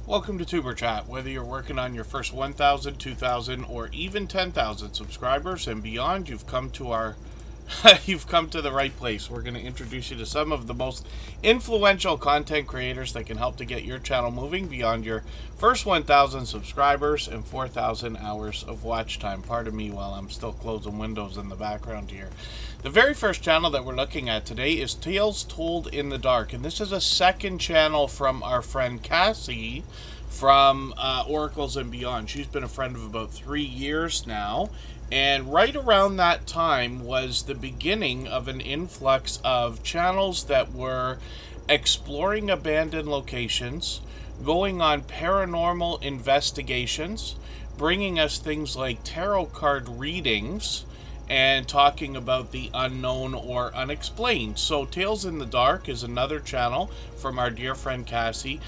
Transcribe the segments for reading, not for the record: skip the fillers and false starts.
Welcome to Tuber Chat. Whether you're working on your first 1,000, 2,000, or even 10,000 subscribers and beyond, you've come to the right place. We're going to introduce you to some of the most influential content creators that can help to get your channel moving beyond your first 1,000 subscribers and 4,000 hours of watch time. Pardon me while I'm still closing windows in the background here. The very first channel that we're looking at today is Tales Told in the Dark, and this is a second channel from our friend Cassie from Oracles and Beyond. She's been a friend of about 3 years now. And right around that time was the beginning of an influx of channels that were exploring abandoned locations, going on paranormal investigations, bringing us things like tarot card readings, and talking about the unknown or unexplained. So Tales in the Dark is another channel from our dear friend Cassie,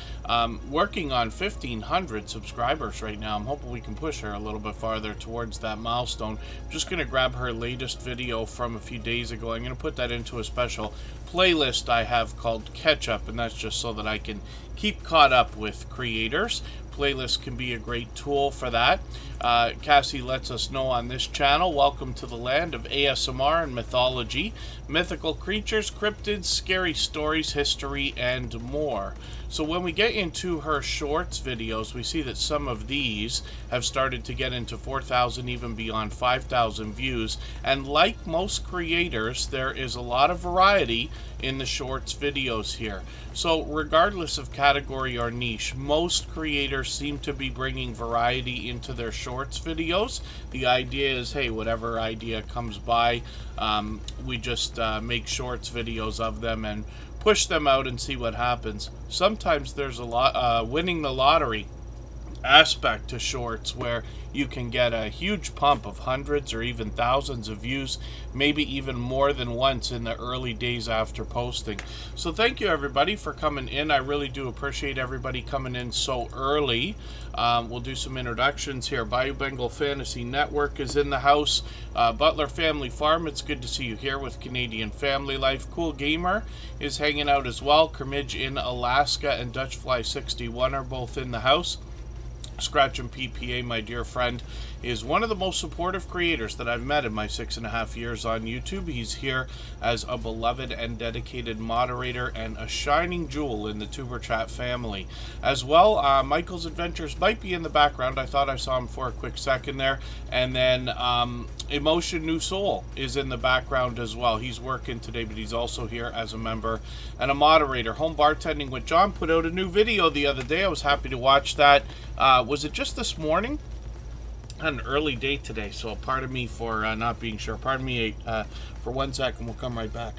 working on 1,500 subscribers right now. I'm hoping we can push her a little bit farther towards that milestone. I'm just going to grab her latest video from a few days ago. I'm going to put that into a special playlist I have called Catch Up, and that's just so that I can keep caught up with creators. Playlists can be a great tool for that. Cassie lets us know on this channel, welcome to the land of ASMR and mythology, mythical creatures, cryptids, scary stories, history, and more. So when we get into her shorts videos, we see that some of these have started to get into 4,000, even beyond 5,000 views. And like most creators, there is a lot of variety in the shorts videos here. So regardless of category or niche, most creators seem to be bringing variety into their shorts videos. The idea is, hey, whatever idea comes by, we just make shorts videos of them and push them out and see what happens. Sometimes there's a lot winning the lottery aspect to shorts where you can get a huge pump of hundreds or even thousands of views, maybe even more than once in the early days after posting. So thank you everybody for coming in. I really do appreciate everybody coming in so early. We'll do some introductions here. Bayou Bengal Fantasy Network is in the house. Butler Family Farm, it's good to see you here with Canadian Family Life. Cool Gamer is hanging out as well. Kermidge in Alaska and Dutchfly 61 are both in the house. Scratch and PPA, my dear friend, is one of the most supportive creators that I've met in my 6.5 years on YouTube. He's here as a beloved and dedicated moderator and a shining jewel in the Tuber Chat family. As well, Michael's Adventures might be in the background. I thought I saw him for a quick second there. And then Emotion New Soul is in the background as well. He's working today, but he's also here as a member and a moderator. Home Bartending with John put out a new video the other day. I was happy to watch that. Was it just this morning? An early day today, so pardon me for not being sure. Pardon me for 1 second. We'll come right back.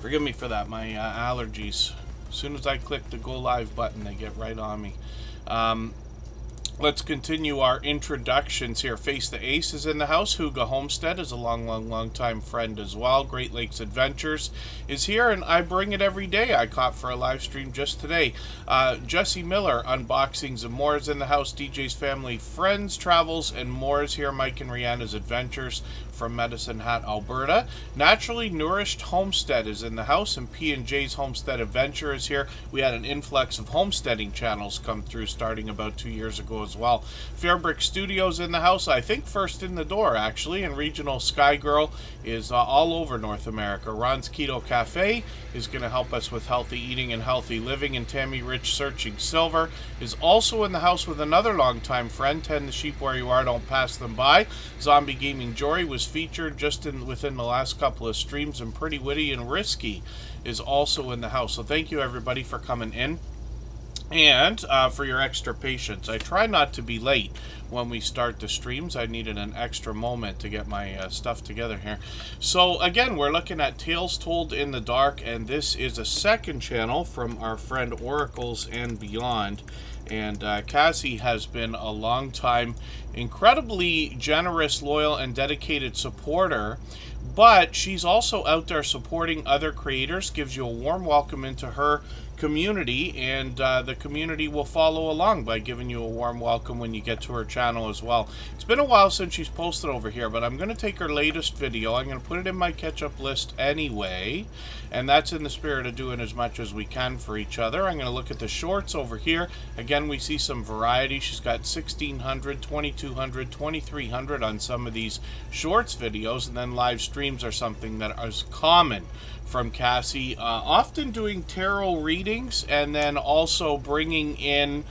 Forgive me for that. My allergies. As soon as I click the go live button, they get right on me. Let's continue our introductions here. Face the Ace is in the house. Huga Homestead is a long time friend as well. Great Lakes Adventures is here, and I bring it every day. I caught for a live stream just today. Jesse Miller, Unboxings and More is in the house. DJ's Family Friends Travels and More is here. Mike and Rihanna's Adventures from Medicine Hat, Alberta. Naturally Nourished Homestead is in the house, and P&J's Homestead Adventure is here. We had an influx of homesteading channels come through starting about 2 years ago as well. Fairbrick Studios in the house, I think first in the door actually, and Regional Sky Girl is all over North America. Ron's Keto Cafe is going to help us with healthy eating and healthy living, and Tammy Rich Searching Silver is also in the house with another longtime friend. Tend the sheep where you are, don't pass them by. Zombie Gaming Jory was featured just within the last couple of streams, and Pretty Witty and Risky is also in the house. So thank you everybody for coming in and for your extra patience. I try not to be late when we start the streams. I needed an extra moment to get my stuff together here. So again, we're looking at Tales Told in the Dark, and this is a second channel from our friend Oracles and Beyond. And Cassie has been a long time, incredibly generous, loyal, and dedicated supporter. But she's also out there supporting other creators, gives you a warm welcome into her community, and the community will follow along by giving you a warm welcome when you get to her channel as well. It's been a while since she's posted over here, but I'm going to take her latest video. I'm going to put it in my catch-up list anyway, and that's in the spirit of doing as much as we can for each other. I'm going to look at the shorts over here. Again, we see some variety. She's got 1,600, 2,200, 2,300 on some of these shorts videos, and then live streams are something that is common from Cassie, often doing tarot readings and then also bringing in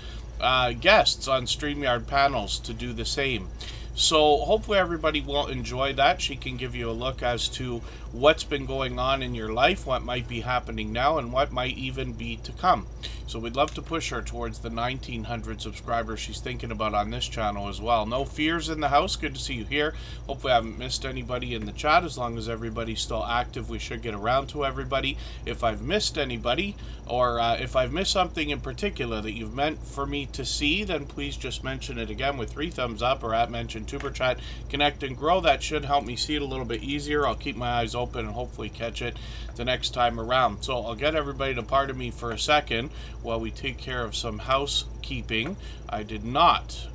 guests on StreamYard panels to do the same. So hopefully everybody will enjoy that. She can give you a look as to what's been going on in your life, what might be happening now, and what might even be to come. So we'd love to push her towards the 1,900 subscribers she's thinking about on this channel as well. No fears in the house. Good to see you here. Hopefully I haven't missed anybody in the chat. As long as everybody's still active, we should get around to everybody. If I've missed anybody, or if I've missed something in particular that you've meant for me to see, then please just mention it again with 3 thumbs up or at mention Tuber Chat. Connect and grow. That should help me see it a little bit easier. I'll keep my eyes open and hopefully catch it the next time around. So I'll get everybody to pardon me for a second while we take care of some housekeeping. I did not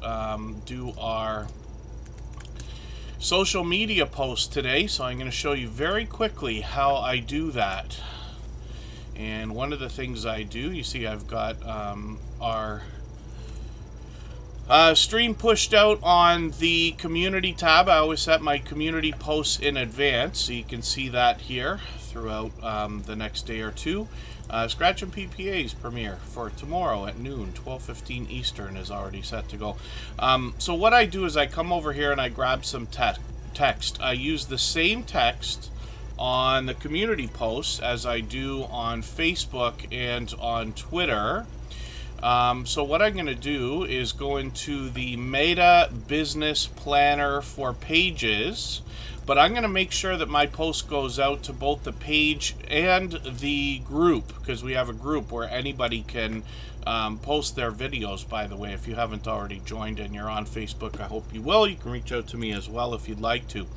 do our social media post today, so I'm going to show you very quickly how I do that. And one of the things I do, you see I've got our stream pushed out on the community tab. I always set my community posts in advance, so you can see that here throughout the next day or two. Scratch and PPA's premiere for tomorrow at noon, 12:15 Eastern is already set to go. So what I do is I come over here and I grab some text. I use the same text on the community posts as I do on Facebook and on Twitter. So what I'm going to do is go into the Meta Business Planner for Pages, but I'm going to make sure that my post goes out to both the page and the group, because we have a group where anybody can post their videos, by the way. If you haven't already joined and you're on Facebook, I hope you will. You can reach out to me as well if you'd like to.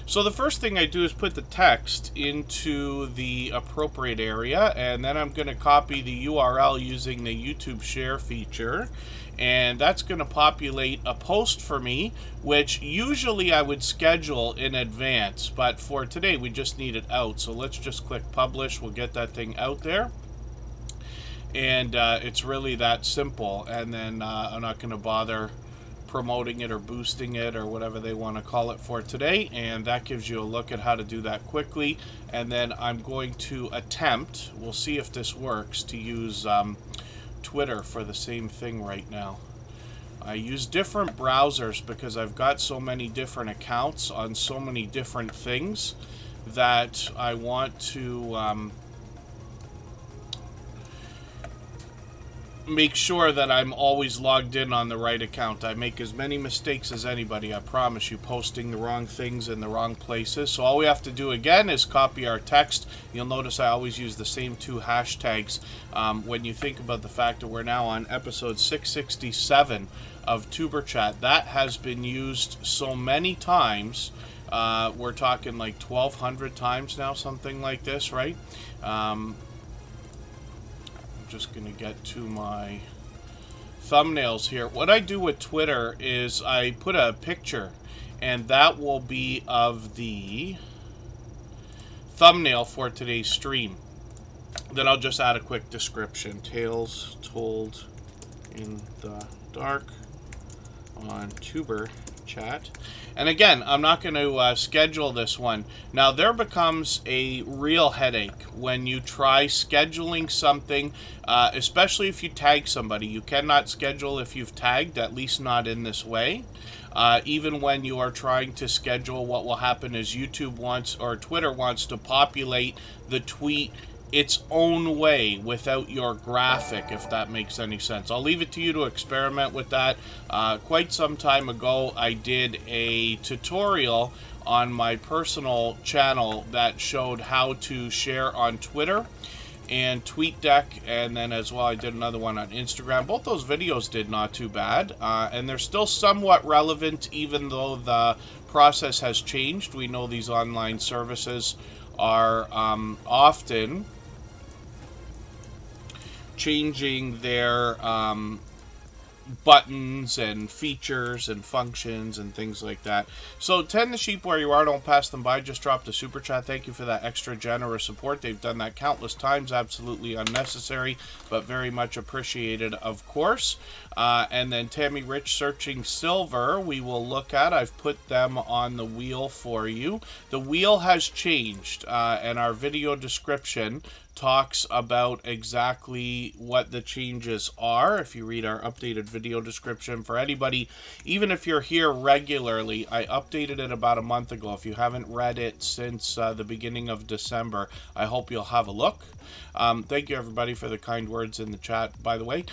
So the first thing I do is put the text into the appropriate area, and then I'm going to copy the URL using the YouTube share feature, and that's going to populate a post for me, which usually I would schedule in advance, but for today we just need it out. So let's just click publish. We'll get that thing out there. And it's really that simple. And then I'm not going to bother promoting it or boosting it or whatever they want to call it for today. And that gives you a look at how to do that quickly. And then I'm going to attempt, we'll see if this works, to use Twitter for the same thing right now. I use different browsers because I've got so many different accounts on so many different things that I want to make sure that I'm always logged in on the right account. I make as many mistakes as anybody, I promise you, posting the wrong things in the wrong places. So all we have to do again is copy our text. You'll notice I always use the same 2 hashtags. When you think about the fact that we're now on episode 667 of Tuber Chat, that has been used so many times. We're talking like 1,200 times now, something like this, right? Just going to get to my thumbnails here. What I do with Twitter is I put a picture, and that will be of the thumbnail for today's stream. Then I'll just add a quick description. Tales told in the dark on Tuber Chat. And again, I'm not going to schedule this one. Now, there becomes a real headache when you try scheduling something, especially if you tag somebody. You cannot schedule if you've tagged, at least not in this way. Even when you are trying to schedule, what will happen is YouTube wants, or Twitter wants to populate the tweet its own way without your graphic, if that makes any sense. I'll leave it to you to experiment with that. Quite some time ago, I did a tutorial on my personal channel that showed how to share on Twitter. and TweetDeck, and then as well I did another one on Instagram. Both those videos did not too bad, and they're still somewhat relevant even though the process has changed. We know these online services are often changing their buttons and features and functions and things like that. So tend the sheep where you are, don't pass them by. Just dropped a super chat. Thank you for that extra generous support. They've done that countless times. Absolutely unnecessary, but very much appreciated, of course. And then Tammy Rich searching silver we will look at. I've put them on the wheel for you. The wheel has changed, and our video description talks about exactly what the changes are. If you read our updated video description, for anybody, even if you're here regularly, I updated it about a month ago. If you haven't read it since the beginning of December, I hope you'll have a look. Thank you everybody for the kind words in the chat, by the way.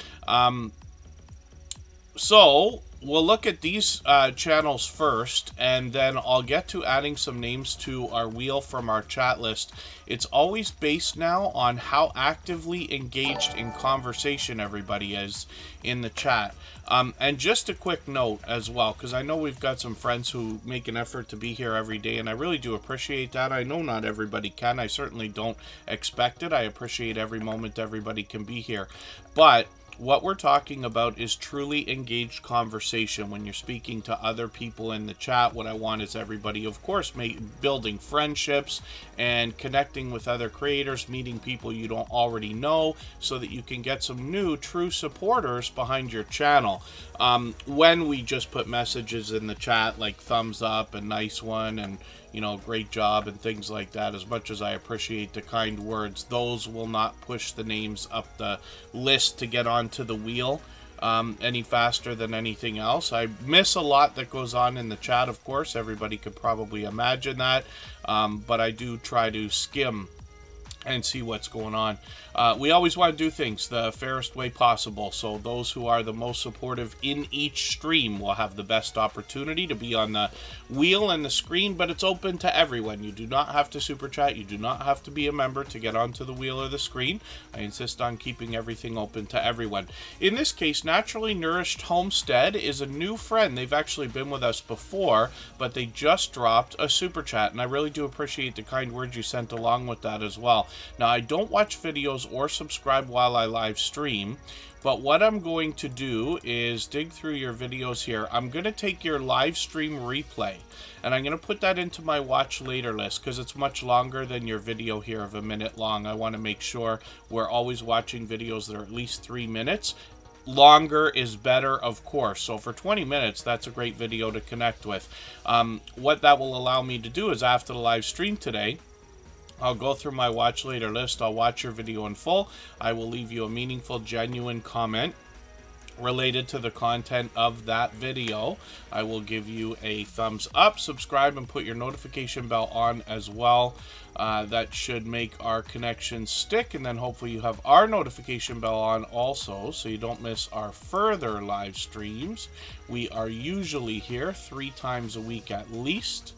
So we'll look at these channels first, and then I'll get to adding some names to our wheel from our chat list. It's always based now on how actively engaged in conversation everybody is in the chat. And just a quick note as well, because I know we've got some friends who make an effort to be here every day, and I really do appreciate that. I know not everybody can. I certainly don't expect it. I appreciate every moment everybody can be here. But what we're talking about is truly engaged conversation. When you're speaking to other people in the chat, what I want is everybody, of course, building friendships and connecting with other creators, meeting people you don't already know, so that you can get some new, true supporters behind your channel. When we just put messages in the chat like thumbs up and nice one and, you know, great job and things like that, as much as I appreciate the kind words, those will not push the names up the list to get onto the wheel any faster than anything else. I miss a lot that goes on in the chat, of course. Everybody could probably imagine that, but I do try to skim and see what's going on. We always want to do things the fairest way possible, so those who are the most supportive in each stream will have the best opportunity to be on the wheel and the screen, but it's open to everyone. You do not have to super chat. You do not have to be a member to get onto the wheel or the screen. I insist on keeping everything open to everyone. In this case, Naturally Nourished Homestead is a new friend. They've actually been with us before, but they just dropped a super chat, and I really do appreciate the kind words you sent along with that as well. Now, I don't watch videos or subscribe while I live stream, but what I'm going to do is dig through your videos here. I'm going to take your live stream replay, and I'm going to put that into my watch later list because it's much longer than your video here of a minute long. I want to make sure we're always watching videos that are at least 3 minutes. Longer is better, of course. So for 20 minutes, that's a great video to connect with. What that will allow me to do is after the live stream today, I'll go through my watch later list. I'll watch your video in full. I will leave you a meaningful, genuine comment related to the content of that video. I will give you a thumbs up, subscribe, and put your notification bell on as well. That should make our connection stick, and then hopefully you have our notification bell on also, so you don't miss our further live streams. We are usually here 3 times a week at least.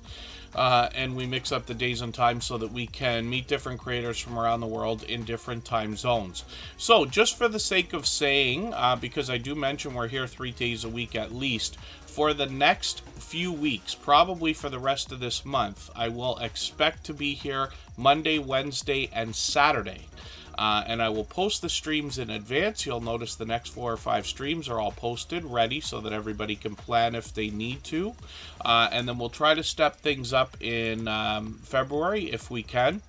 And we mix up the days and times so that we can meet different creators from around the world in different time zones. So just for the sake of saying, because I do mention we're here 3 days a week at least, for the next few weeks, probably for the rest of this month, I will expect to be here Monday, Wednesday, and Saturday. And I will post the streams in advance. You'll notice the next 4 or 5 streams are all posted, ready, so that everybody can plan if they need to. And then we'll try to step things up in February if we can.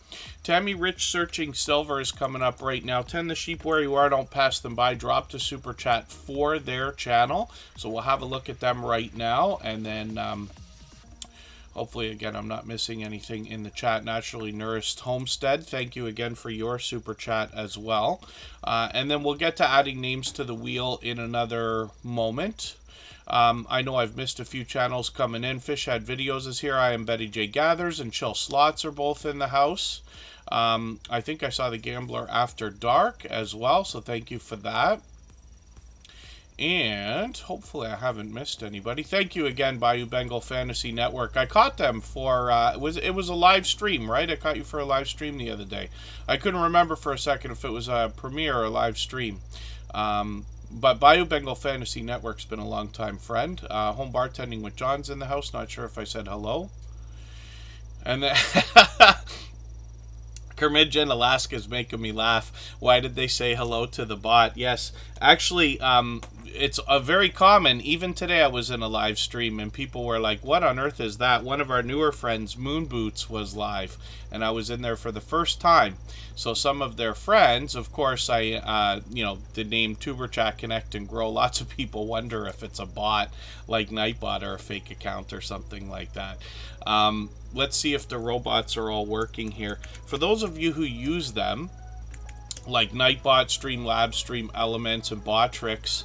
Tammy Rich Searching Silver is coming up right now. Tend the sheep where you are, don't pass them by. Drop a super chat for their channel. So we'll have a look at them right now, and then hopefully, again, I'm not missing anything in the chat. Naturally Nourished Homestead, thank you again for your super chat as well. And then we'll get to adding names to the wheel in another moment. I know I've missed a few channels coming in. Fishhead Videos is here. I am Betty J Gathers, and Chill Slots are both in the house. I think I saw the Gambler After Dark as well, so thank you for that. And hopefully I haven't missed anybody. Thank you again, Bayou Bengal Fantasy Network. I caught them for, it was a live stream, right? I caught you for a live stream the other day. I couldn't remember for a second if it was a premiere or a live stream. But Bayou Bengal Fantasy Network's been a long time friend. Home Bartending with John's in the house. Not sure if I said hello. And then Kermidjan, Alaska is making me laugh. Why did they say hello to the bot? Yes, actually, it's a very common. Even today I was in a live stream and people were like, what on earth is that? One of our newer friends, Moon Boots, was live and I was in there for the first time. So some of their friends, of course, the name Tuber Chat Connect and Grow, lots of people wonder if it's a bot like Nightbot or a fake account or something like that. Let's see if the robots are all working here. For those of you who use them, like Nightbot, Streamlabs, Stream Elements, and Botrix,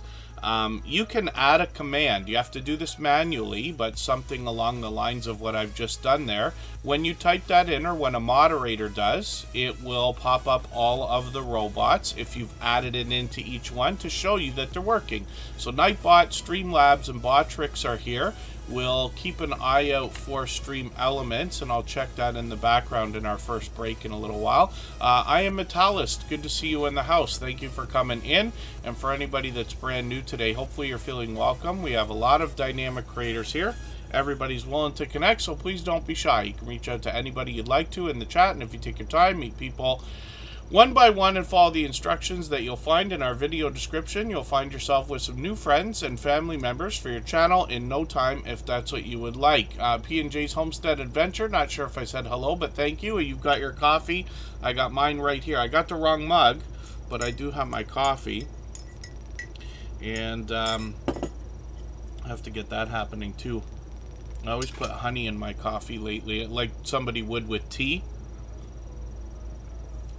you can add a command. You have to do this manually, but something along the lines of what I've just done there. When you type that in, or when a moderator does, it will pop up all of the robots if you've added it into each one to show you that they're working. So Nightbot, Streamlabs, and Botrix are here. We'll keep an eye out for Stream Elements, and I'll check that in the background in our first break in a little while. I am Metallist. Good to see you in the house. Thank you for coming in. And for anybody that's brand new today, hopefully you're feeling welcome. We have a lot of dynamic creators here. Everybody's willing to connect, so please don't be shy. You can reach out to anybody you'd like to in the chat, and if you take your time, meet people one by one and follow the instructions that you'll find in our video description. You'll find yourself with some new friends and family members for your channel in no time if that's what you would like. P&J's Homestead Adventure, not sure if I said hello, but thank you. You've got your coffee. I got mine right here. I got the wrong mug, but I do have my coffee. And I have to get that happening too. I always put honey in my coffee lately, like somebody would with tea.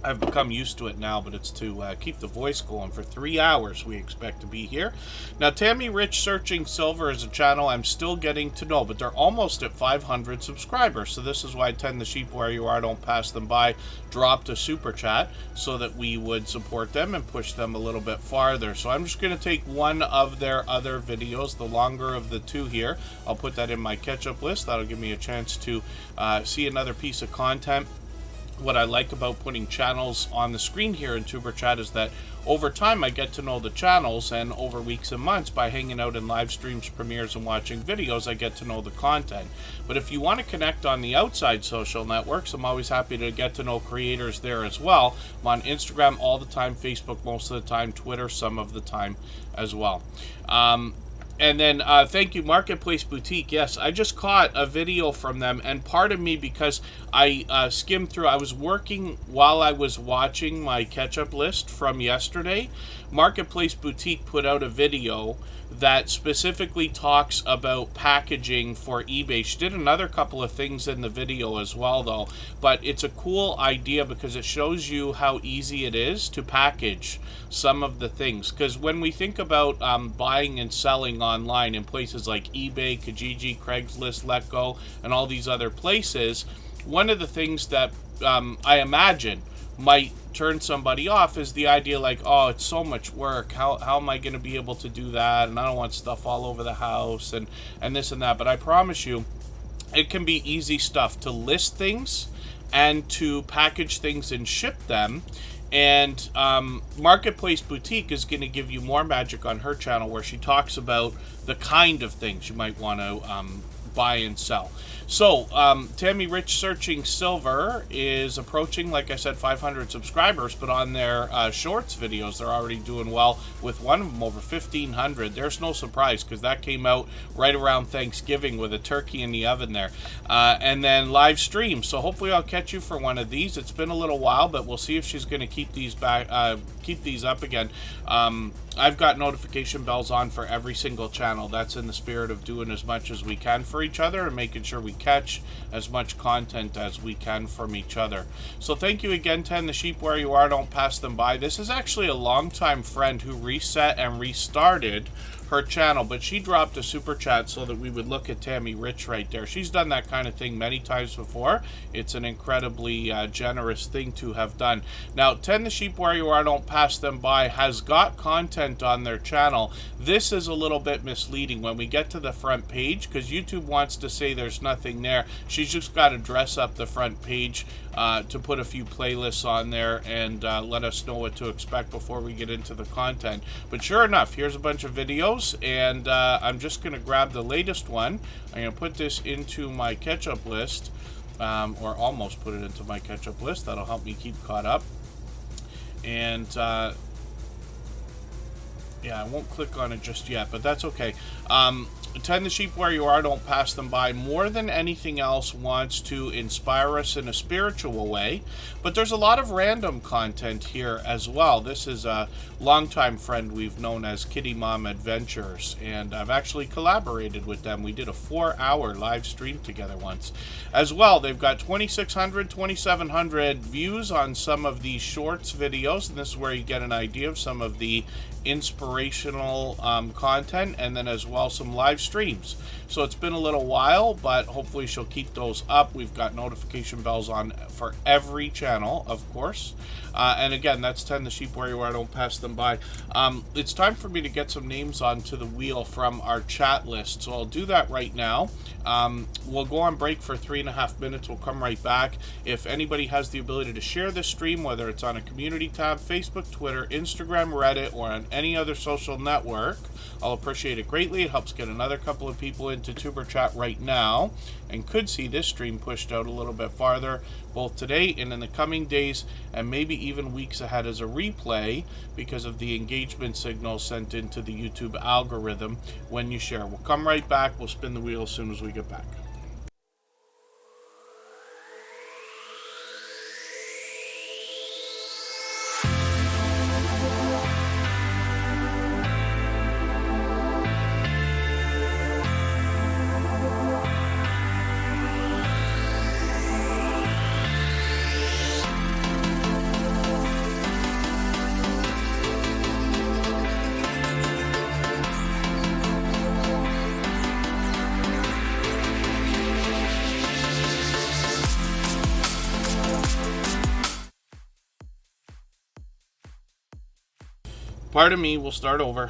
I've become used to it now, but it's to keep the voice going for 3 hours. We expect to be here. Now, Tammy Rich Searching Silver is a channel I'm still getting to know, but they're almost at 500 subscribers. So this is why Tend the Sheep Where You Are, Don't Pass Them By dropped a super chat so that we would support them and push them a little bit farther. So I'm just going to take one of their other videos, the longer of the two here. I'll put that in my catch-up list. That'll give me a chance to see another piece of content. What I like about putting channels on the screen here in Tuber Chat is that over time I get to know the channels, and over weeks and months by hanging out in live streams, premieres, and watching videos, I get to know the content. But if you want to connect on the outside social networks, I'm always happy to get to know creators there as well. I'm on Instagram all the time, Facebook most of the time, Twitter some of the time as well. And then, thank you, Marketplace Boutique. Yes, I just caught a video from them, and pardon me because I skimmed through. I was working while I was watching my catch-up list from yesterday. Marketplace Boutique put out a video that specifically talks about packaging for eBay. She did another couple of things in the video as well, though. But it's a cool idea because it shows you how easy it is to package some of the things. Because when we think about buying and selling online in places like eBay, Kijiji, Craigslist, Letgo, and all these other places, one of the things that I imagine might turn somebody off is the idea like, oh, it's so much work. How am I going to be able to do that? And I don't want stuff all over the house and this and that. But I promise you, it can be easy stuff to list things and to package things and ship them. And Marketplace Boutique is going to give you more magic on her channel where she talks about the kind of things you might want to buy and sell. So, Tammy Rich Searching Silver is approaching, like I said, 500 subscribers, but on their shorts videos, they're already doing well, with one of them over 1,500. There's no surprise, because that came out right around Thanksgiving with a turkey in the oven there. And then live stream, so hopefully I'll catch you for one of these. It's been a little while, but we'll see if she's going to keep these back, keep these up again. I've got notification bells on for every single channel. That's in the spirit of doing as much as we can for each other and making sure we catch as much content as we can from each other. So thank you again, Tend the Sheep Where You Are, Don't Pass Them By. This is actually a longtime friend who reset and restarted her channel, but she dropped a super chat so that we would look at Tammy Rich right there. She's done that kind of thing many times before. It's an incredibly generous thing to have done. Now, Tend the Sheep Where You Are, Don't Pass Them By has got content on their channel. This is a little bit misleading when we get to the front page, because YouTube wants to say there's nothing there. She's just got to dress up the front page to put a few playlists on there and let us know what to expect before we get into the content. But sure enough, here's a bunch of videos, and I'm just going to grab the latest one. I'm going to put this into my catch-up list, or almost put it into my catch-up list. That'll help me keep caught up. And yeah, I won't click on it just yet, but that's okay. Tend the Sheep Where You Are, Don't Pass Them By, more than anything else, wants to inspire us in a spiritual way. But there's a lot of random content here as well. This is a longtime friend we've known as Kitty Mom Adventures, and I've actually collaborated with them. We did a 4-hour live stream together once. As well, they've got 2,600, 2,700 views on some of these shorts videos, and this is where you get an idea of some of the inspirational content, and then as well some live streams. So it's been a little while, but hopefully she'll keep those up. We've got notification bells on for every channel, of course. And again, that's Tend the Sheep Where You Are, Don't Pass Them By. It's time for me to get some names onto the wheel from our chat list, so I'll do that right now. We'll go on break for 3.5 minutes. We'll come right back. If anybody has the ability to share this stream, whether it's on a community tab, Facebook, Twitter, Instagram, Reddit, or on any other social network, I'll appreciate it greatly. It helps get another couple of people into Tuber Chat right now, and could see this stream pushed out a little bit farther, both today and in the coming days, and maybe even weeks ahead as a replay, because of the engagement signal sent into the YouTube algorithm when you share. We'll come right back. We'll spin the wheel as soon as we get back. Pardon me, we'll start over.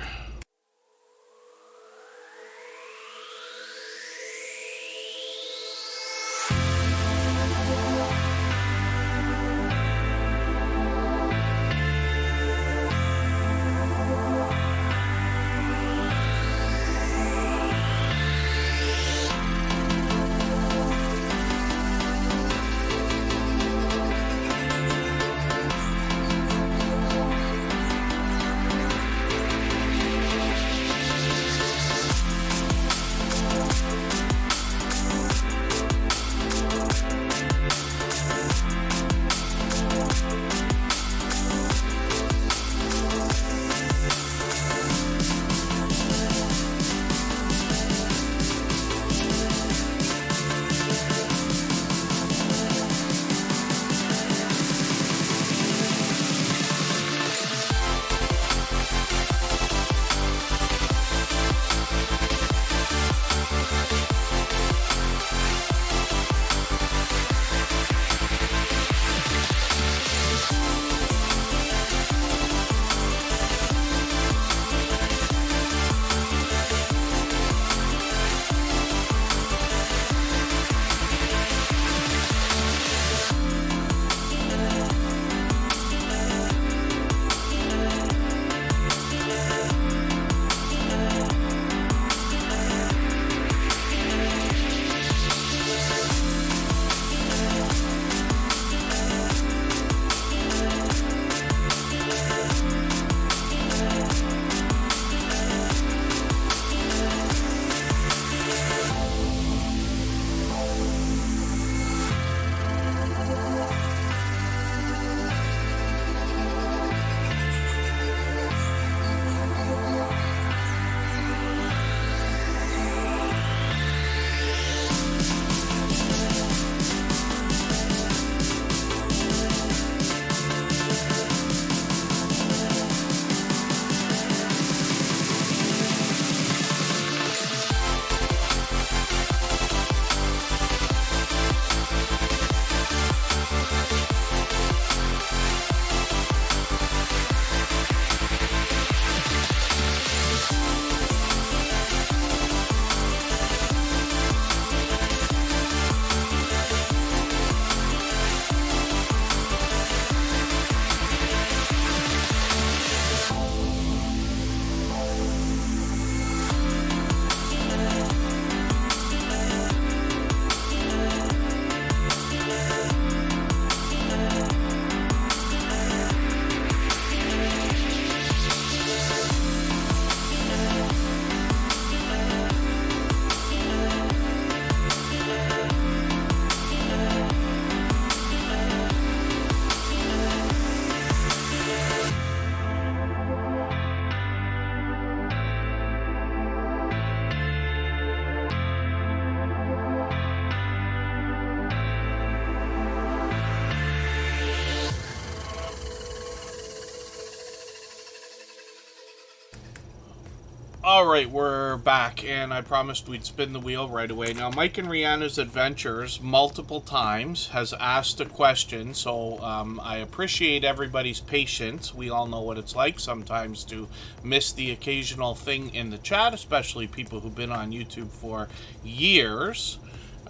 Alright, we're back, and I promised we'd spin the wheel right away. Now, Mike and Rihanna's Adventures, multiple times, has asked a question, so I appreciate everybody's patience. We all know what it's like sometimes to miss the occasional thing in the chat, especially people who've been on YouTube for years.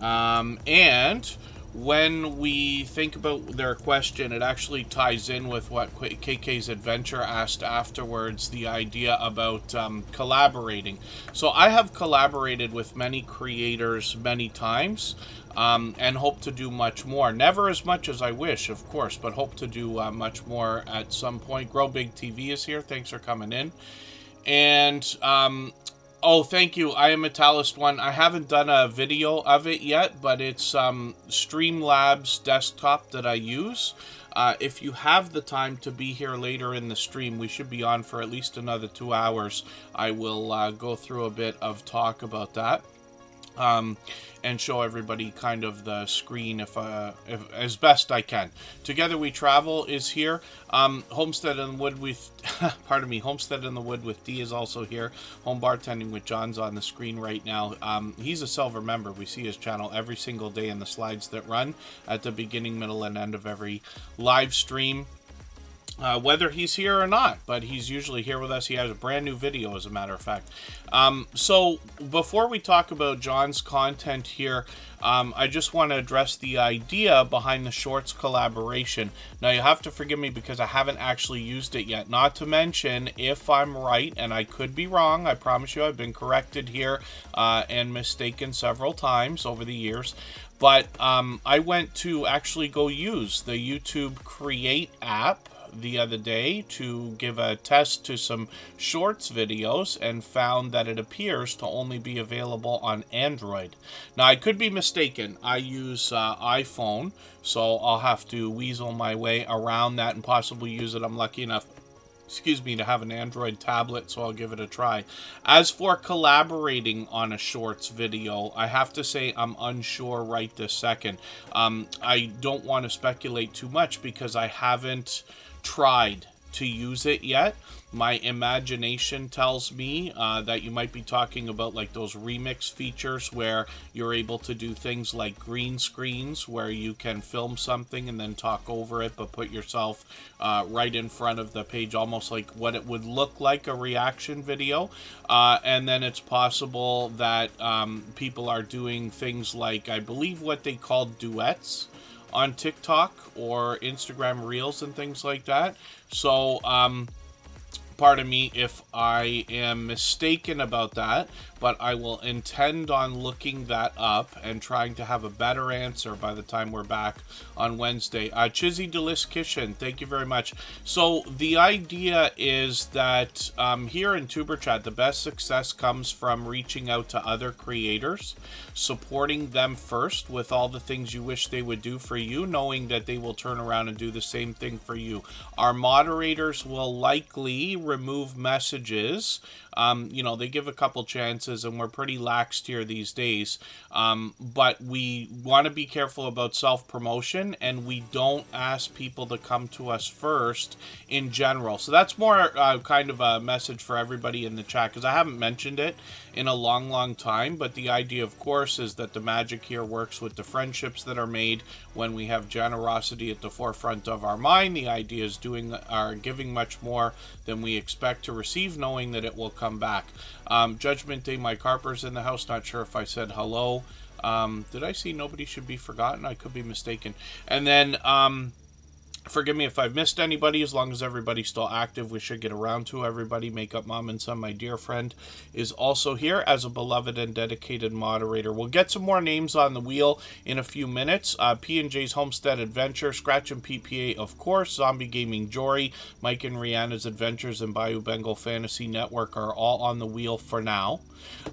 And when we think about their question, it actually ties in with what KK's Adventure asked afterwards, the idea about collaborating. So I have collaborated with many creators many times, and hope to do much more. Never as much as I wish, of course, but hope to do much more at some point. Grow Big TV is here. Thanks for coming in. And oh, thank you. I am Metalist One. I haven't done a video of it yet, but it's Streamlabs desktop that I use. If you have the time to be here later in the stream, we should be on for at least another 2 hours. I will go through a bit of talk about that. And show everybody kind of the screen if as best I can. Together We Travel is here. Homestead in the Wood with pardon me, Homestead in the Wood with D is also here. Home Bartending with John's on the screen right now. He's a silver member. We see his channel every single day in the slides that run at the beginning, middle, and end of every live stream. Whether he's here or not, but he's usually here with us. He has a brand new video, as a matter of fact. So before we talk about John's content here, I just want to address the idea behind the Shorts collaboration. Now, you have to forgive me because I haven't actually used it yet. Not to mention, if I'm right, and I could be wrong, I promise you I've been corrected here and mistaken several times over the years. But I went to actually go use the YouTube Create app the other day to give a test to some Shorts videos and found that it appears to only be available on Android. Now, I could be mistaken. I use iPhone, so I'll have to weasel my way around that and possibly use it. I'm lucky enough, excuse me, to have an Android tablet, so I'll give it a try. As for collaborating on a Shorts video, I have to say I'm unsure right this second. I don't want to speculate too much because I haven't tried to use it yet. My imagination tells me that you might be talking about like those remix features where you're able to do things like green screens where you can film something and then talk over it but put yourself right in front of the page, almost like what it would look like a reaction video. And then it's possible that people are doing things like, I believe what they call duets on TikTok or Instagram Reels and things like that. So, pardon me if I am mistaken about that, but I will intend on looking that up and trying to have a better answer by the time we're back on Wednesday. Chizzy Delis Kitchen, thank you very much. So the idea is that here in Tuber Chat, the best success comes from reaching out to other creators, supporting them first with all the things you wish they would do for you, knowing that they will turn around and do the same thing for you. Our moderators will likely remove messages. You know, they give a couple chances, and we're pretty laxed here these days. But we want to be careful about self-promotion, and we don't ask people to come to us first in general. So that's more kind of a message for everybody in the chat, because I haven't mentioned it in a long time. But the idea, of course, is that the magic here works with the friendships that are made when we have generosity at the forefront of our mind. The idea is giving much more than we expect to receive, knowing that it will come back. Judgment Day, Mike Harper's in the house. Not sure if I said hello. Did I see Nobody Should Be Forgotten? I could be mistaken. And then forgive me if I've missed anybody. As long as everybody's still active, we should get around to everybody. Makeup Mom and Son, my dear friend, is also here as a beloved and dedicated moderator. We'll get some more names on the wheel in a few minutes. P&J's Homestead Adventure, Scratch and PPA, of course, Zombie Gaming Jory, Mike and Rihanna's Adventures, and Bayou Bengal Fantasy Network are all on the wheel for now.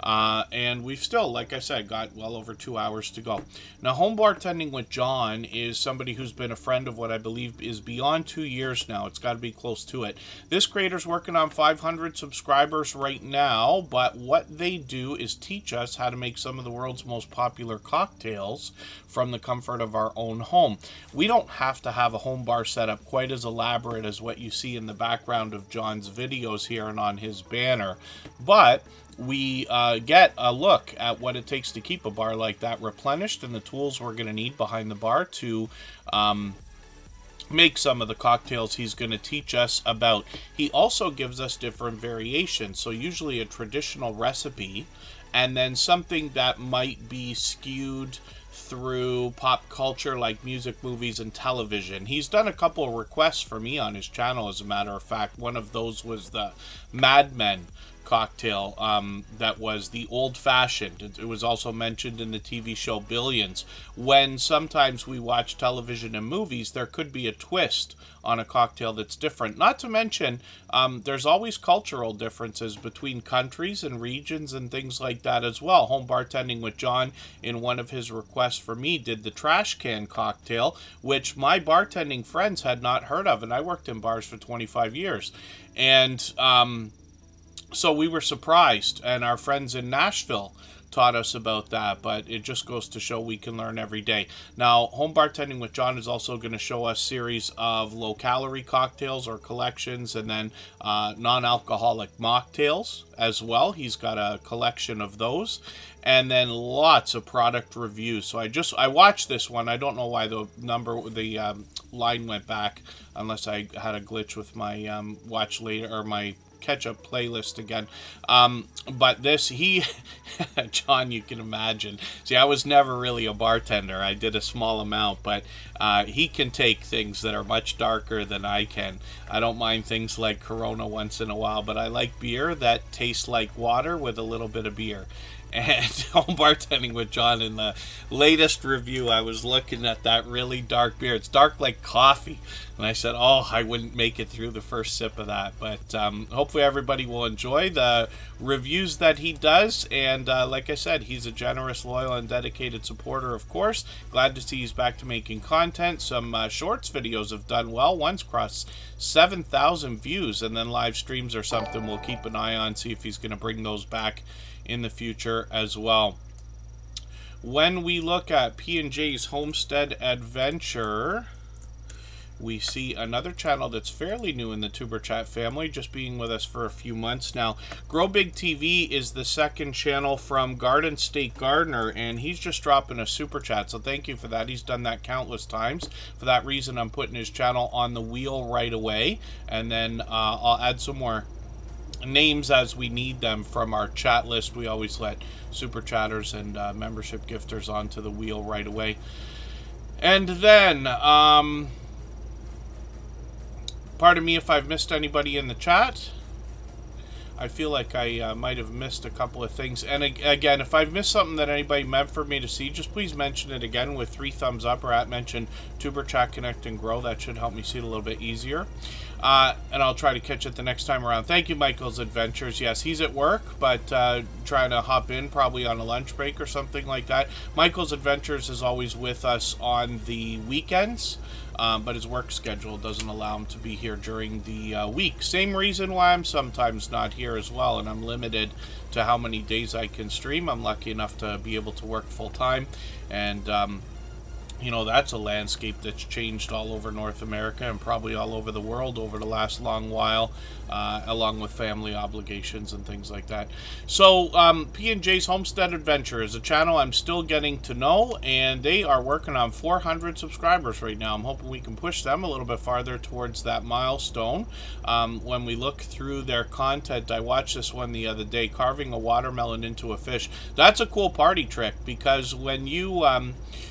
And we've still, like I said, got well over 2 hours to go. Now, Home Bartending with John is somebody who's been a friend of what I believe is beyond 2 years now. It's got to be close to it. This creator's working on 500 subscribers right now, but what they do is teach us how to make some of the world's most popular cocktails from the comfort of our own home. We don't have to have a home bar setup quite as elaborate as what you see in the background of John's videos here and on his banner, but we get a look at what it takes to keep a bar like that replenished and the tools we're going to need behind the bar to make some of the cocktails he's going to teach us about. He also gives us different variations, so usually a traditional recipe and then something that might be skewed through pop culture like music, movies, and television. He's done a couple of requests for me on his channel, as a matter of fact. One of those was the Mad Men cocktail that was the old-fashioned. It was also mentioned in the TV show Billions. When sometimes we watch television and movies, there could be a twist on a cocktail that's different. Not to mention, there's always cultural differences between countries and regions and things like that as well. Home Bartending with John, in one of his requests for me, did the trash can cocktail, which my bartending friends had not heard of, and I worked in bars for 25 years. And so we were surprised, and our friends in Nashville taught us about that, but it just goes to show we can learn every day. Now, Home Bartending with John is also going to show us series of low-calorie cocktails or collections, and then non-alcoholic mocktails as well. He's got a collection of those, and then lots of product reviews. So I watched this one. I don't know why the line went back, unless I had a glitch with my watch later, or my catch-up playlist again. But this, John, you can imagine. See, I was never really a bartender. I did a small amount, but he can take things that are much darker than I can. I don't mind things like Corona once in a while, but I like beer that tastes like water with a little bit of beer. And Home Bartending with John, in the latest review, I was looking at that really dark beer. It's dark like coffee. And I said, oh, I wouldn't make it through the first sip of that. But hopefully everybody will enjoy the reviews that he does. And like I said, he's a generous, loyal, and dedicated supporter, of course. Glad to see he's back to making content. Some shorts videos have done well. One's crossed 7,000 views. And then live streams are something we'll keep an eye on, see if he's going to bring those back in the future as well. When we look at P&J's Homestead Adventure, we see another channel that's fairly new in the Tuber Chat family, just being with us for a few months now. Grow Big TV is the second channel from Garden State Gardener, and he's just dropping a super chat, so thank you for that. He's done that countless times. For that reason, I'm putting his channel on the wheel right away, and then I'll add some more names as we need them from our chat list. We always let super chatters and membership gifters onto the wheel right away. And then pardon me if I've missed anybody in the chat. I feel like I might have missed a couple of things. And again, if I've missed something that anybody meant for me to see, just please mention it again with 3 thumbs up, or mention Tuber Chat Connect and Grow. That should help me see it a little bit easier. And I'll try to catch it the next time around. Thank you, Michael's Adventures. Yes, he's at work, but trying to hop in probably on a lunch break or something like that. Michael's Adventures is always with us on the weekends, but his work schedule doesn't allow him to be here during the week. Same reason why I'm sometimes not here as well, and I'm limited to how many days I can stream. I'm lucky enough to be able to work full-time, and you know, that's a landscape that's changed all over North America and probably all over the world over the last long while, along with family obligations and things like that. So P&J's Homestead Adventure is a channel I'm still getting to know, and they are working on 400 subscribers right now. I'm hoping we can push them a little bit farther towards that milestone. When we look through their content, I watched this one the other day, carving a watermelon into a fish. That's a cool party trick, because when you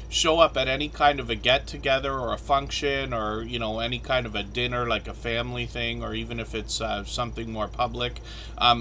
show up at any kind of a get-together or a function, or, you know, any kind of a dinner, like a family thing, or even if it's something more public,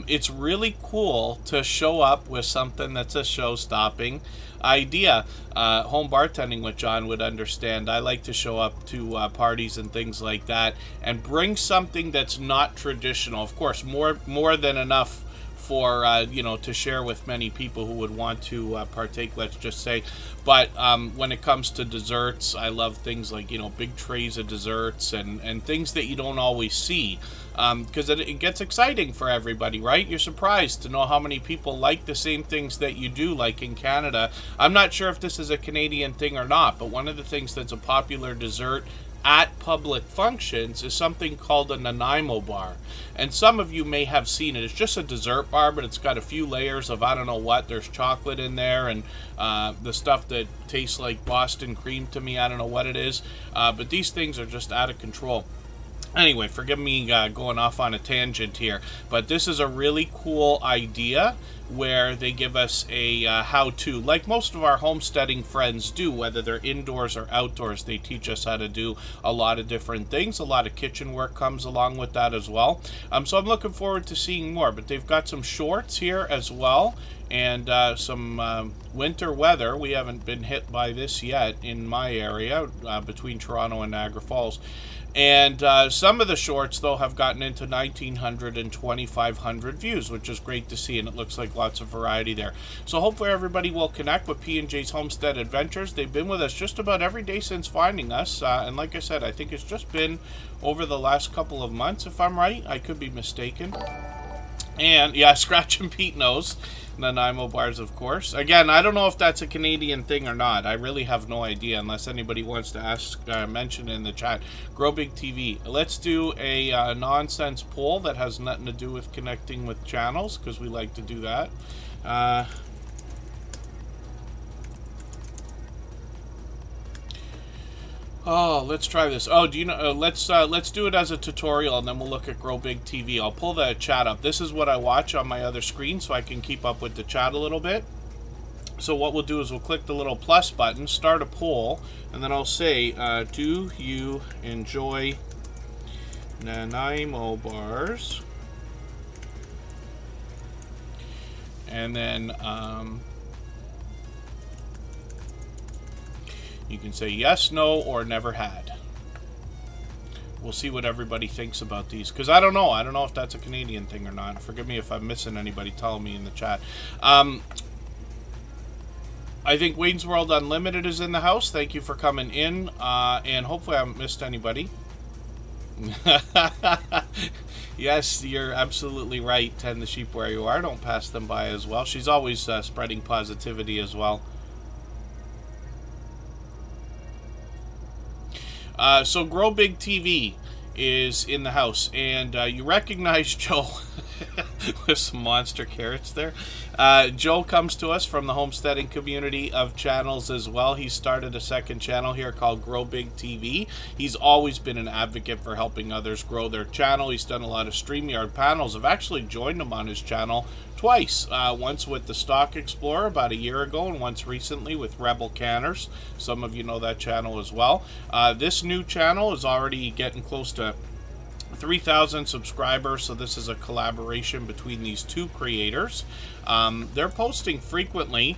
it's really cool to show up with something that's a show-stopping idea. Home Bartending with John would understand. I like to show up to parties and things like that and bring something that's not traditional. Of course, more than enough for you know, to share with many people who would want to partake, let's just say. But when it comes to desserts, I love things like, you know, big trays of desserts and things that you don't always see, because it gets exciting for everybody, right? You're surprised to know how many people like the same things that you do, like in Canada. I'm not sure if this is a Canadian thing or not, but one of the things that's a popular dessert at public functions is something called a Nanaimo bar. And some of you may have seen it. It's just a dessert bar, but it's got a few layers of I don't know what. There's chocolate in there and the stuff that tastes like Boston cream to me. I don't know what it is. But these things are just out of control. Anyway, forgive me going off on a tangent here, but this is a really cool idea where they give us a how-to, like most of our homesteading friends do, whether they're indoors or outdoors. They teach us how to do a lot of different things. A lot of kitchen work comes along with that as well. So I'm looking forward to seeing more, but they've got some shorts here as well, and some winter weather. We haven't been hit by this yet in my area between Toronto and Niagara Falls. And some of the shorts, though, have gotten into 1,900 and 2,500 views, which is great to see, and it looks like lots of variety there. So hopefully everybody will connect with P&J's Homestead Adventures. They've been with us just about every day since finding us, and like I said, I think it's just been over the last couple of months, if I'm right. I could be mistaken. And, yeah, Scratch and Pete knows. Nanaimo bars, of course. Again, I don't know if that's a Canadian thing or not. I really have no idea, unless anybody wants to ask, mention it in the chat. Grow Big TV. Let's do a nonsense poll that has nothing to do with connecting with channels, because we like to do that. Oh, let's try this. Oh, do you know? Let's do it as a tutorial, and then we'll look at Grow Big TV. I'll pull the chat up. This is what I watch on my other screen, so I can keep up with the chat a little bit. So what we'll do is we'll click the little plus button, start a poll, and then I'll say, do you enjoy Nanaimo bars? And then you can say yes, no, or never had. We'll see what everybody thinks about these, because I don't know. I don't know if that's a Canadian thing or not. Forgive me if I'm missing anybody. Telling me in the chat. I think Wayne's World Unlimited is in the house. Thank you for coming in, and hopefully I haven't missed anybody. Yes, you're absolutely right. Tend the sheep where you are. Don't pass them by as well. She's always spreading positivity as well. So Grow Big TV is in the house, and you recognize Joe with some monster carrots there. Joe comes to us from the homesteading community of channels as well. He started a second channel here called Grow Big TV. He's always been an advocate for helping others grow their channel. He's done a lot of StreamYard panels. I've actually joined him on his channel twice. Once with the Stock Explorer about a year ago, and once recently with Rebel Canners. Some of you know that channel as well. This new channel is already getting close to 3,000 subscribers, so this is a collaboration between these two creators. They're posting frequently.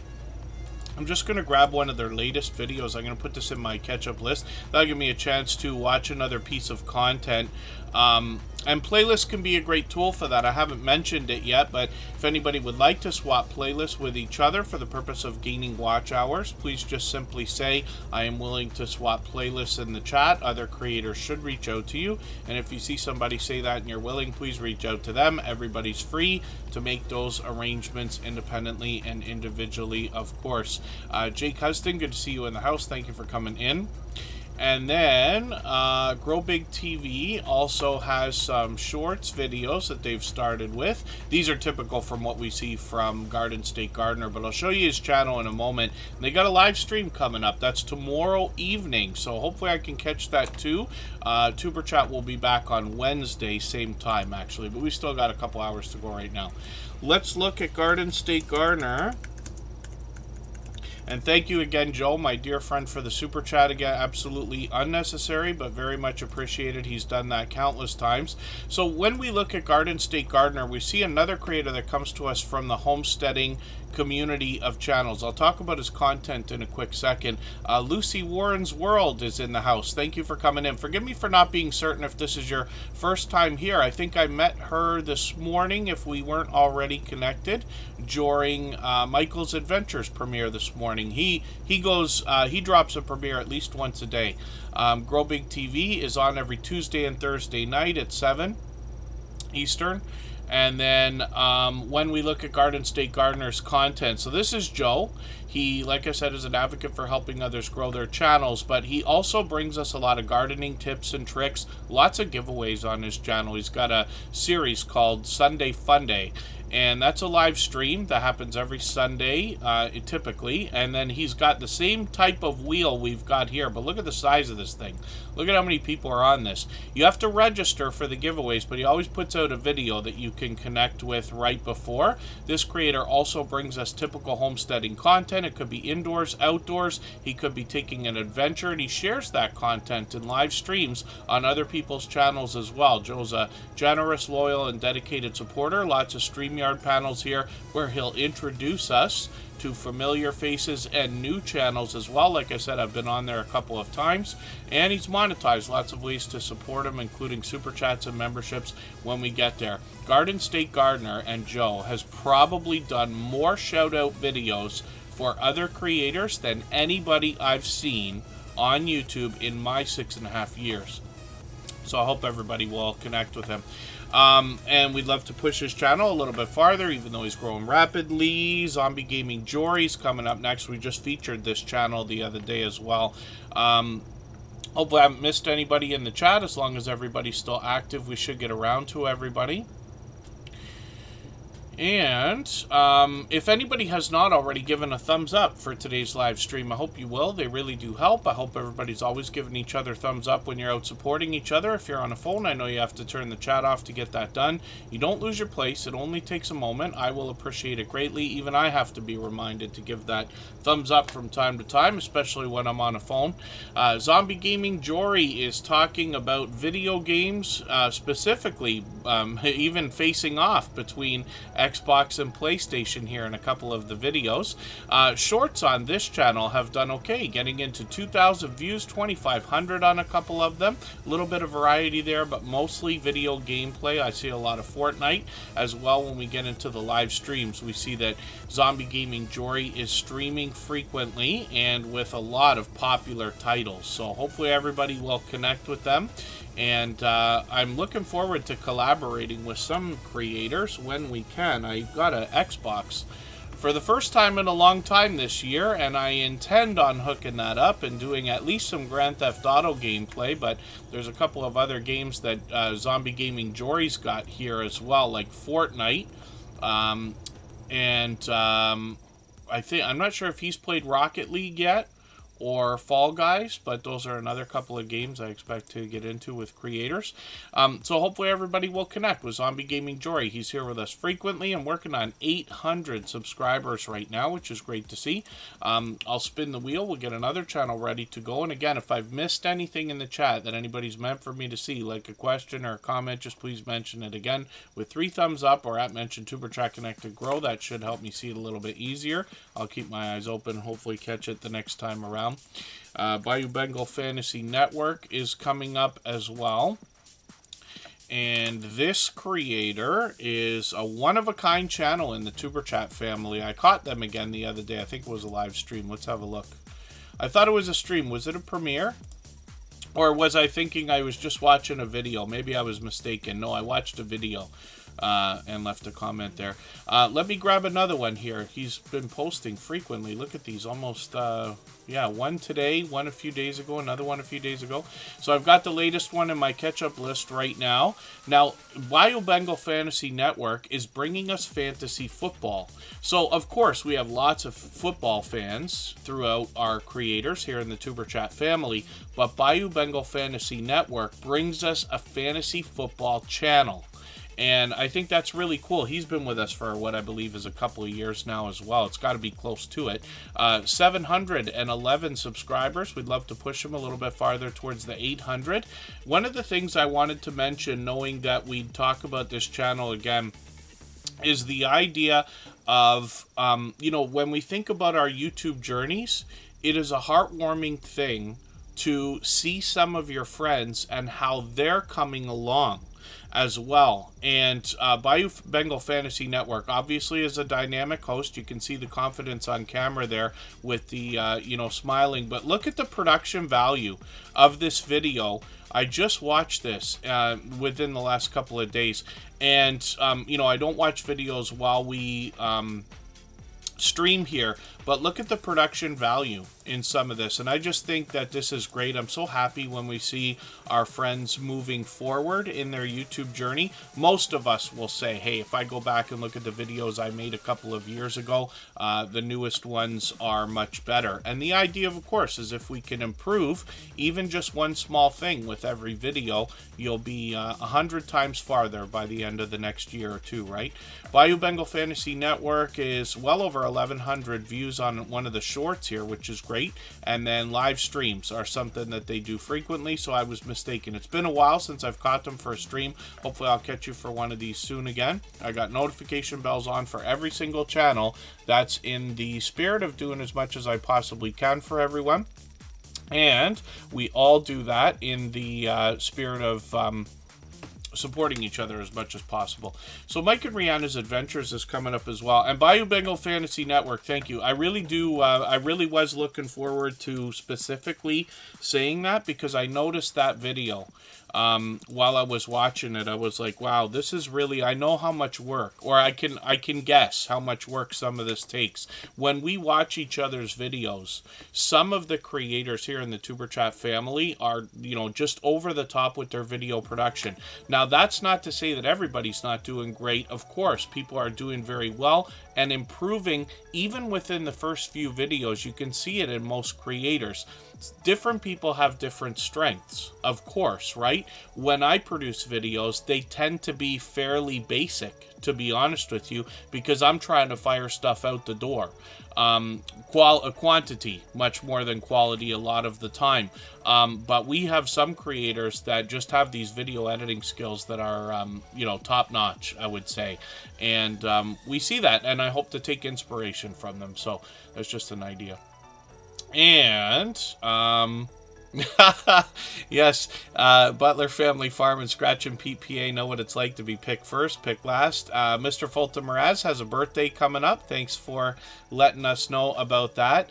I'm just going to grab one of their latest videos. I'm going to put this in my catch-up list. That'll give me a chance to watch another piece of content. And playlists can be a great tool for that. I haven't mentioned it yet, but if anybody would like to swap playlists with each other for the purpose of gaining watch hours, please just simply say, I am willing to swap playlists in the chat. Other creators should reach out to you. And if you see somebody say that and you're willing, please reach out to them. Everybody's free to make those arrangements independently and individually, of course. Jake Huston, good to see you in the house. Thank you for coming in. And then Grow Big TV also has some shorts videos that they've started with. These are typical from what we see from Garden State Gardener, but I'll show you his channel in a moment. And they got a live stream coming up. That's tomorrow evening, so hopefully I can catch that too. Tuber Chat will be back on Wednesday, same time actually, but we still got a couple hours to go right now. Let's look at Garden State Gardener. And thank you again, Joe, my dear friend, for the super chat again. Absolutely unnecessary, but very much appreciated. He's done that countless times. So when we look at Garden State Gardener, we see another creator that comes to us from the homesteading community of channels. I'll talk about his content in a quick second. Lucy Warren's World is in the house. Thank you for coming in. Forgive me for not being certain if this is your first time here. I think I met her this morning, if we weren't already connected, during Michael's Adventures premiere this morning. He drops a premiere at least once a day. Grow Big TV is on every Tuesday and Thursday night at 7 Eastern. And then when we look at Garden State Gardener's content, so this is Joe. He, like I said, is an advocate for helping others grow their channels, but he also brings us a lot of gardening tips and tricks, lots of giveaways on his channel. He's got a series called Sunday Fun Day, and that's a live stream that happens every Sunday, typically. And then he's got the same type of wheel we've got here, but look at the size of this thing. Look at how many people are on this. You have to register for the giveaways, but he always puts out a video that you can connect with right before. This creator also brings us typical homesteading content. It could be indoors, outdoors. He could be taking an adventure, and he shares that content in live streams on other people's channels as well. Joe's a generous, loyal, and dedicated supporter. Lots of StreamYard panels here where he'll introduce us to familiar faces and new channels as well. Like I said, I've been on there a couple of times, and he's monetized. Lots of ways to support him, including super chats and memberships when we get there. Garden State Gardener and Joe has probably done more shout out videos for other creators than anybody I've seen on YouTube in my 6.5 years. So I hope everybody will connect with him. And we'd love to push his channel a little bit farther, even though he's growing rapidly. Zombie Gaming Jory's coming up next. We just featured this channel the other day as well. Hopefully I haven't missed anybody in the chat. As long as everybody's still active, we should get around to everybody. And if anybody has not already given a thumbs up for today's live stream, I hope you will. They really do help. I hope everybody's always giving each other thumbs up when you're out supporting each other. If you're on a phone, I know you have to turn the chat off to get that done. You don't lose your place. It only takes a moment. I will appreciate it greatly. Even I have to be reminded to give that thumbs up from time to time, especially when I'm on a phone. Zombie Gaming Jory is talking about video games, specifically even facing off between Xbox and PlayStation here in a couple of the videos. Shorts on this channel have done okay, getting into 2,000 views, 2,500 on a couple of them. A little bit of variety there, but mostly video gameplay. I see a lot of Fortnite as well. When we get into the live streams, we see that Zombie Gaming Jory is streaming frequently and with a lot of popular titles. So hopefully everybody will connect with them. And I'm looking forward to collaborating with some creators when we can. I got an Xbox for the first time in a long time this year, and I intend on hooking that up and doing at least some Grand Theft Auto gameplay, but there's a couple of other games that Zombie Gaming Jory's got here as well, like Fortnite, I'm not sure if he's played Rocket League yet, or Fall Guys, but those are another couple of games I expect to get into with creators. So hopefully everybody will connect with Zombie Gaming Jory. He's here with us frequently. I'm working on 800 subscribers right now, which is great to see. I'll spin the wheel. We'll get another channel ready to go. And again, if I've missed anything in the chat that anybody's meant for me to see, like a question or a comment, just please mention it again with 3 thumbs up or at mention Tuber Chat Connected Grow. That should help me see it a little bit easier. I'll keep my eyes open, hopefully catch it the next time around. Bayou Bengal Fantasy Network is coming up as well. And this creator is a one-of-a-kind channel in the Tuber Chat family. I caught them again the other day. I think it was a live stream. Let's have a look. I thought it was a stream. Was it a premiere? Or was I thinking I was just watching a video? Maybe I was mistaken. No, I watched a video. And left a comment there. Let me grab another one here. He's been posting frequently. Look at these. Almost, yeah, one today, one a few days ago, another one a few days ago. So I've got the latest one in my catch-up list right now. Now, Bayou Bengal Fantasy Network is bringing us fantasy football. So, of course, we have lots of football fans throughout our creators here in the Tuber Chat family, but Bayou Bengal Fantasy Network brings us a fantasy football channel. And I think that's really cool. He's been with us for what I believe is a couple of years now as well. It's got to be close to it. 711 subscribers. We'd love to push him a little bit farther towards the 800. One of the things I wanted to mention, knowing that we'd talk about this channel again is the idea of, you know, when we think about our YouTube journeys, it is a heartwarming thing to see some of your friends and how they're coming along as well. And Bayou Bengal Fantasy Network obviously is a dynamic host. You can see the confidence on camera there with the, you know, smiling. But look at the production value of this video. I just watched this within the last couple of days. And, you know, I don't watch videos while we stream here, but look at the production value in some of this, and I just think that this is great. I'm so happy when we see our friends moving forward in their YouTube journey. Most of us will say, hey, if I go back and look at the videos I made a couple of years ago, the newest ones are much better. And the idea, of course, is if we can improve even just one small thing with every video, you'll be 100 times farther by the end of the next year or two, right? Bayou Bengal Fantasy Network is well over 1,100 views on one of the shorts here, which is great. And then live streams are something that they do frequently, so I was mistaken. It's been a while since I've caught them for a stream. Hopefully I'll catch you for one of these soon again. I got notification bells on for every single channel. That's in the spirit of doing as much as I possibly can for everyone. And we all do that in the spirit of supporting each other as much as possible. So Mike and Rihanna's Adventures is coming up as well. And Bayou Bengal Fantasy Network, thank you. I really do, I really was looking forward to specifically saying that, because I noticed that video while I was watching it. I was like, wow, this is really, I know how much work, or I can guess how much work some of this takes. When we watch each other's videos, some of the creators here in the Tuber Chat family are, you know, just over the top with their video production. Now, that's not to say that everybody's not doing great. Of course, people are doing very well and improving even within the first few videos. You can see it in most creators. Different people have different strengths, of course, right? When I produce videos, they tend to be fairly basic, to be honest with you, because I'm trying to fire stuff out the door. Quantity much more than quality a lot of the time. But we have some creators that just have these video editing skills that are, you know, top notch, I would say. And we see that, and I hope to take inspiration from them. So that's just an idea. And yes, Butler Family Farm and Scratch and Pete PA know what it's like to be picked first, picked last. Mr. Fulton Mraz has a birthday coming up. Thanks for letting us know about that.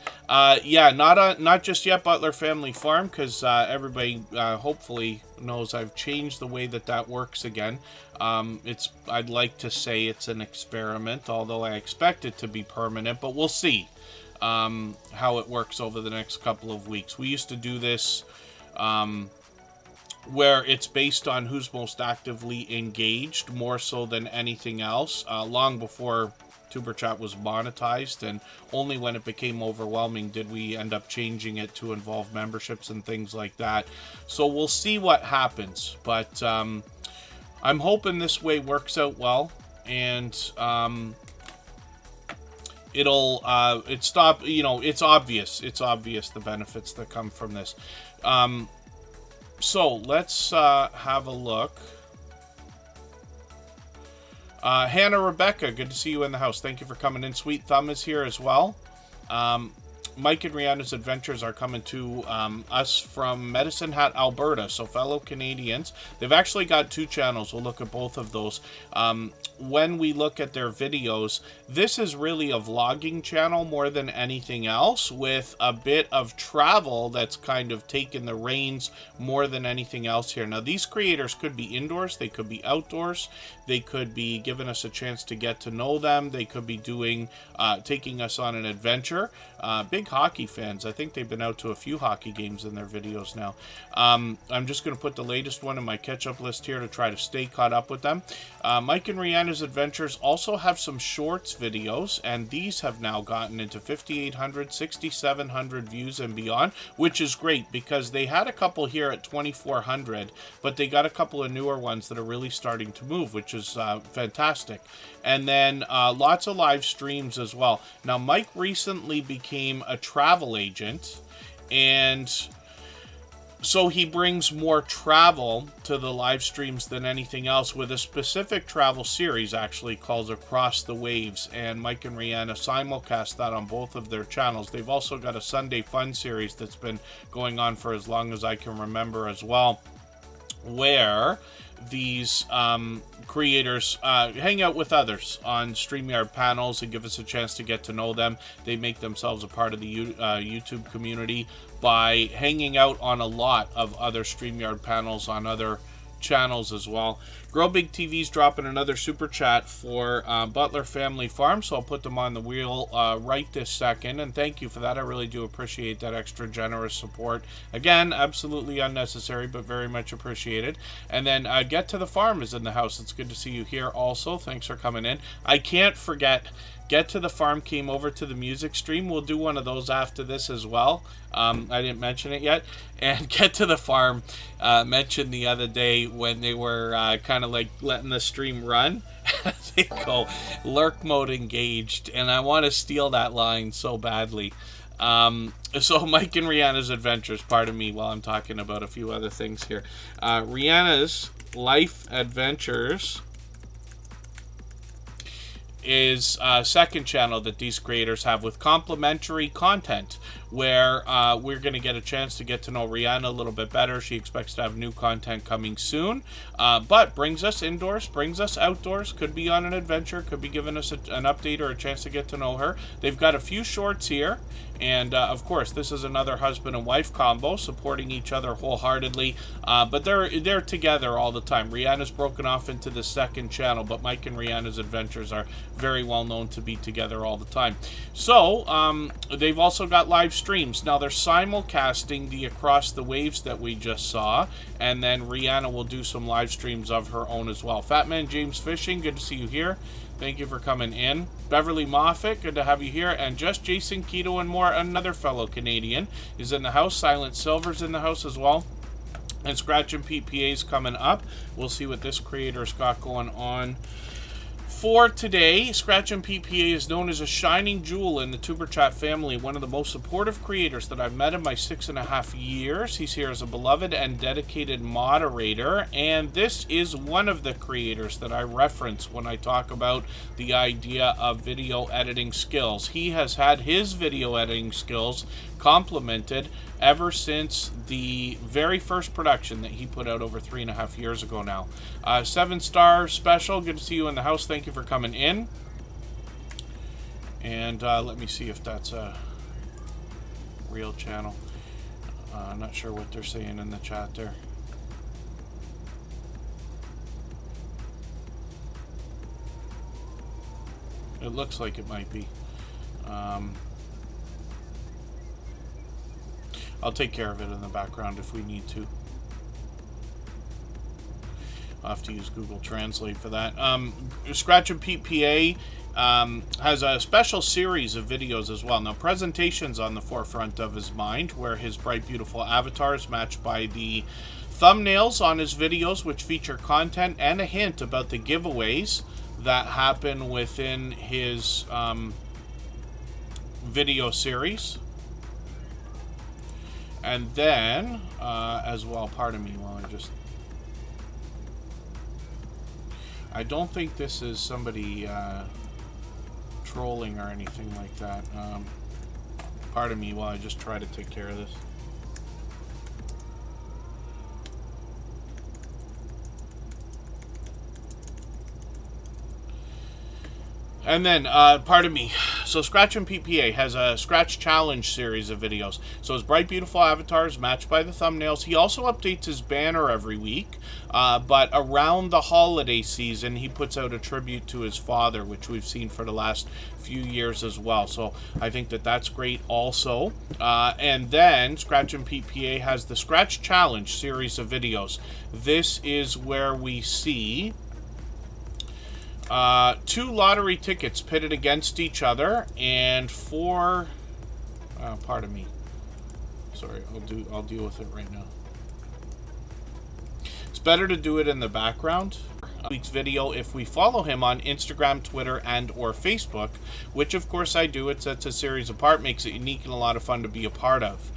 Yeah, not just yet, Butler Family Farm, because everybody hopefully knows I've changed the way that works again. I'd like to say it's an experiment, although I expect it to be permanent, but we'll see how it works over the next couple of weeks. We used to do this where it's based on who's most actively engaged, more so than anything else, long before Tuber Chat was monetized, and only when it became overwhelming did we end up changing it to involve memberships and things like that. So we'll see what happens, but I'm hoping this way works out well, and it's obvious the benefits that come from this. So let's have a look. Hannah Rebecca, good to see you in the house. Thank you for coming in. Sweet Thumb is here as well. Mike and Rihanna's Adventures are coming to us from Medicine Hat, Alberta. So fellow Canadians, they've actually got two channels. We'll look at both of those. When we look at their videos, this is really a vlogging channel more than anything else, with a bit of travel that's kind of taken the reins more than anything else here. Now, these creators could be indoors, they could be outdoors, they could be giving us a chance to get to know them, they could be doing, taking us on an adventure. Big hockey fans. I think they've been out to a few hockey games in their videos now. I'm just going to put the latest one in my catch-up list here to try to stay caught up with them. Mike and Rihanna's Adventures also have some shorts videos, and these have now gotten into 5,800, 6,700 views and beyond, which is great because they had a couple here at 2,400, but they got a couple of newer ones that are really starting to move, which is fantastic. And then lots of live streams as well. Now, Mike recently became a travel agent, and So he brings more travel to the live streams than anything else, with a specific travel series actually called Across the Waves, and Mike and Rihanna simulcast that on both of their channels. They've also got a Sunday Fun series that's been going on for as long as I can remember as well, where these creators hang out with others on StreamYard panels and give us a chance to get to know them. They make themselves a part of the YouTube community by hanging out on a lot of other StreamYard panels on other channels as well. Grow Big TV's dropping another super chat for Butler Family Farm, so I'll put them on the wheel right this second, and thank you for that. I really do appreciate that extra generous support. Again, absolutely unnecessary, but very much appreciated. And then Get to the Farm is in the house. It's good to see you here also. Thanks for coming in. I can't forget, Get to the Farm came over to the music stream. We'll do one of those after this as well. I didn't mention it yet. And Get to the Farm mentioned the other day when they were kind of like letting the stream run. They go, lurk mode engaged. And I want to steal that line so badly. So Mike and Rihanna's Adventures, pardon me while I'm talking about a few other things here. Rihanna's Life Adventures is a second channel that these creators have with complimentary content, where we're going to get a chance to get to know Rihanna a little bit better. She expects to have new content coming soon, but brings us indoors, brings us outdoors, could be on an adventure, could be giving us an update or a chance to get to know her. They've got a few shorts here, and of course this is another husband and wife combo supporting each other wholeheartedly, but they're together all the time. Rihanna's broken off into the second channel, but Mike and Rihanna's Adventures are very well known to be together all the time. So they've also got live streams. Now they're simulcasting the Across the Waves that we just saw, and then Rihanna will do some live streams of her own as well. Fatman James Fishing, good to see you here. Thank you for coming in. Beverly Moffat, good to have you here. And just Jason Keto and more, another fellow Canadian, is in the house. Silent Silver's in the house as well. And Scratch and PPA's coming up. We'll see what this creator's got going on for today. Scratch and PPA is known as a shining jewel in the Tuber Chat family, one of the most supportive creators that I've met in my 6.5 years. He's here as a beloved and dedicated moderator, and this is one of the creators that I reference when I talk about the idea of video editing skills. He has had his video editing skills complimented ever since the very first production that he put out over 3.5 years ago now. 7-star special, good to see you in the house. Thank you for coming in. And let me see if that's a real channel. Not sure what they're saying in the chat there. It looks like it might be. I'll take care of it in the background if we need to. I'll have to use Google Translate for that. Scratch and PPA has a special series of videos as well. Now, presentation's on the forefront of his mind, where his bright, beautiful avatar is matched by the thumbnails on his videos, which feature content and a hint about the giveaways that happen within his video series. And then, as well, pardon me while I don't think this is somebody trolling or anything like that. Pardon me while I just try to take care of this. And then, pardon me, so Scratch and PPA has a Scratch Challenge series of videos. So his bright, beautiful avatar is matched by the thumbnails. He also updates his banner every week, but around the holiday season, he puts out a tribute to his father, which we've seen for the last few years as well. So I think that that's great also. And then Scratch and PPA has the Scratch Challenge series of videos. This is where we see 2 lottery tickets pitted against each other, and 4 pardon me, sorry, I'll deal with it right now. It's better to do it in the background. Week's video, if we follow him on Instagram, Twitter, and or Facebook, which of course I do, it sets a series apart, makes it unique and a lot of fun to be a part of.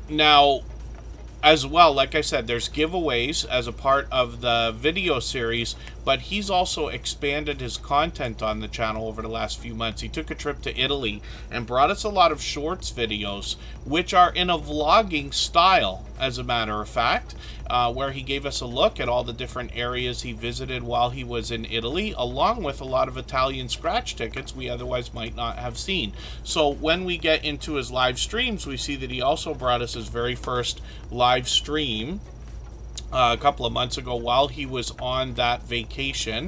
Now, as well, like I said, there's giveaways as a part of the video series, but he's also expanded his content on the channel over the last few months. He took a trip to Italy and brought us a lot of shorts videos, which are in a vlogging style, as a matter of fact, where he gave us a look at all the different areas he visited while he was in Italy, along with a lot of Italian scratch tickets we otherwise might not have seen. So when we get into his live streams, we see that he also brought us his very first live stream a couple of months ago while he was on that vacation